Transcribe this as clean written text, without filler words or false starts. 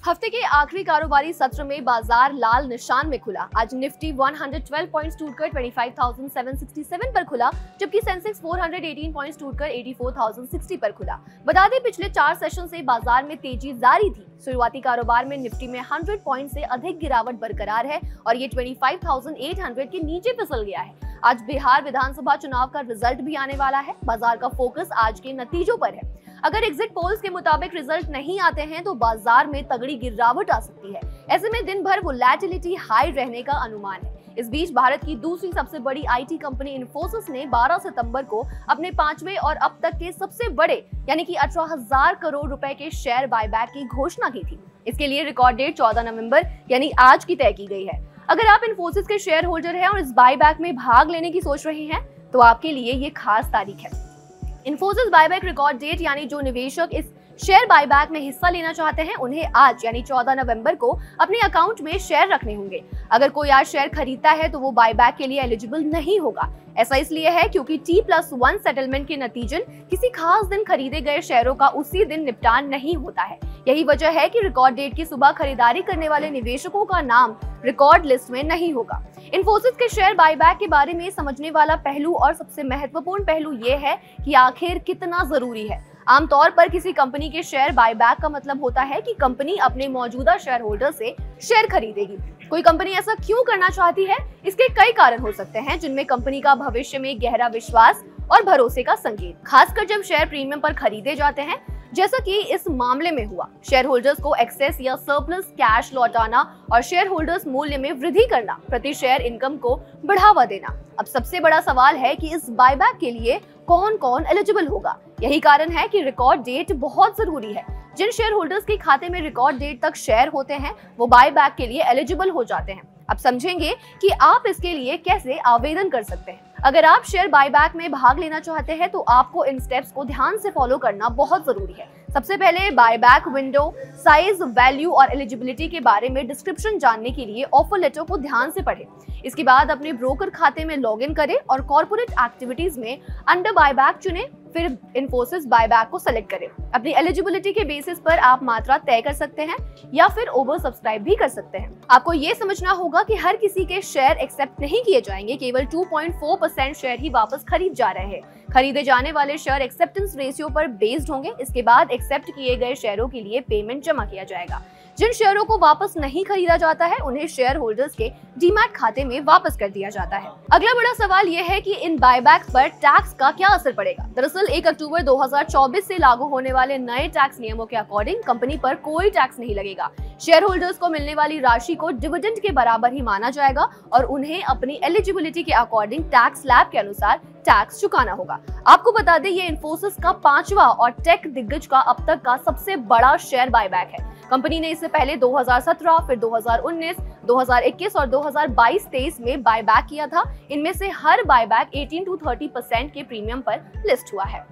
हफ्ते के आखिरी कारोबारी सत्र में बाजार लाल निशान में खुला। आज निफ्टी 112 पॉइंट्स टूटकर 25,767 पर खुला, जबकि सेंसेक्स 418 पॉइंट्स टूटकर 84,060 पर खुला। बता दें, पिछले 4 सेशन से बाजार में तेजी जारी थी। शुरुआती कारोबार में निफ्टी में 100 पॉइंट से अधिक गिरावट बरकरार है और ये 25,800 के नीचे फिसल गया है। आज बिहार विधानसभा चुनाव का रिजल्ट भी आने वाला है। बाजार का फोकस आज के नतीजों पर है। अगर एग्जिट पोल्स के मुताबिक रिजल्ट नहीं आते हैं तो बाजार में तगड़ी गिरावट आ सकती है। ऐसे में दिन भर वोलेटिलिटी हाई रहने का अनुमान है। इस बीच भारत की दूसरी सबसे बड़ी आईटी कंपनी इन्फोसिस ने 12 सितंबर को अपने 5वें और अब तक के सबसे बड़े यानी कि 18,000 करोड़ रुपए के शेयर बायबैक की घोषणा की थी। इसके लिए रिकॉर्ड डेट 14 नवंबर यानी आज की तय की गई है। अगर आप इन्फोसिस के शेयर होल्डर हैं और इस बायबैक में भाग लेने की सोच रहे हैं तो आपके लिए ये खास तारीख है। इन्फोसिस बायबैक रिकॉर्ड डेट यानी जो निवेशक इस शेयर बायबैक में हिस्सा लेना चाहते हैं उन्हें आज यानी 14 नवंबर को अपने अकाउंट में शेयर रखने होंगे। अगर कोई आज शेयर खरीदता है तो वो बायबैक के लिए एलिजिबल नहीं होगा। ऐसा इसलिए है क्योंकि T+1 सेटलमेंट के नतीजन किसी खास दिन खरीदे गए शेयरों का उसी दिन निपटान नहीं होता है। यही वजह है कि रिकॉर्ड डेट की सुबह खरीदारी करने वाले निवेशकों का नाम रिकॉर्ड लिस्ट में नहीं होगा। इन्फोसिस के शेयर बायबैक के बारे में समझने वाला पहलू और सबसे महत्वपूर्ण पहलू ये है कि आखिर कितना जरूरी है। आमतौर पर किसी कंपनी के शेयर बायबैक का मतलब होता है कि कंपनी अपने मौजूदा शेयर होल्डर से शेयर खरीदेगी। कोई कंपनी ऐसा क्यों करना चाहती है? इसके कई कारण हो सकते हैं, जिनमें कंपनी का भविष्य में गहरा विश्वास और भरोसे का संकेत, खासकर जब शेयर प्रीमियम पर खरीदे जाते हैं, जैसा कि इस मामले में हुआ। शेयर होल्डर्स को एक्सेस या सरप्लस कैश लौटाना और शेयर होल्डर्स मूल्य में वृद्धि करना, प्रति शेयर इनकम को बढ़ावा देना। अब सबसे बड़ा सवाल है कि इस बायबैक के लिए कौन कौन एलिजिबल होगा। यही कारण है कि रिकॉर्ड डेट बहुत जरूरी है। जिन शेयर होल्डर्स के खाते में रिकॉर्ड डेट तक शेयर होते हैं वो बायबैक के लिए एलिजिबल हो जाते हैं। अब समझेंगे कि आप इसके लिए कैसे आवेदन कर सकते हैं। अगर आप शेयर बायबैक में भाग लेना चाहते हैं तो आपको इन स्टेप्स को ध्यान से फॉलो करना बहुत जरूरी है। सबसे पहले बायबैक विंडो, साइज, वैल्यू और एलिजिबिलिटी के बारे में डिस्क्रिप्शन जानने के लिए ऑफर लेटर को ध्यान से पढ़ें। इसके बाद अपने ब्रोकर खाते में लॉगिन करें और कॉर्पोरेट एक्टिविटीज में अंडर बायबैक चुनें। फिर इन्फोसिस बायबैक को सेलेक्ट करें। अपनी एलिजिबिलिटी के बेसिस पर आप मात्रा तय कर सकते हैं या फिर ओवर सब्सक्राइब भी कर सकते हैं। आपको ये समझना होगा कि हर किसी के शेयर एक्सेप्ट नहीं किए जाएंगे। केवल 2.4% शेयर ही वापस खरीद जा रहे हैं। खरीदे जाने वाले शेयर एक्सेप्टेंस रेशियो पर बेस्ड होंगे। इसके बाद एक्सेप्ट किए गए शेयरों के लिए पेमेंट जमा किया जाएगा। जिन शेयरों को वापस नहीं खरीदा जाता है उन्हें शेयर होल्डर्स के डीमैट खाते में वापस कर दिया जाता है। अगला बड़ा सवाल यह है कि इन बायबैक्स पर टैक्स का क्या असर पड़ेगा। दरअसल 1 अक्टूबर 2024 से लागू होने वाले नए टैक्स नियमों के अकॉर्डिंग कंपनी पर कोई टैक्स नहीं लगेगा। शेयर होल्डर्स को मिलने वाली राशि को डिविडेंड के बराबर ही माना जाएगा और उन्हें अपनी एलिजिबिलिटी के अकॉर्डिंग टैक्स स्लैब के अनुसार टैक्स चुकाना होगा। आपको बता दें, ये इन्फोसिस का 5वां और टेक दिग्गज का अब तक का सबसे बड़ा शेयर बायबैक है। कंपनी ने इससे पहले 2017, फिर 2019, 2021 और 2022-23 में बायबैक किया था। इनमें से हर बायबैक 18 to 30% के प्रीमियम पर लिस्ट हुआ है।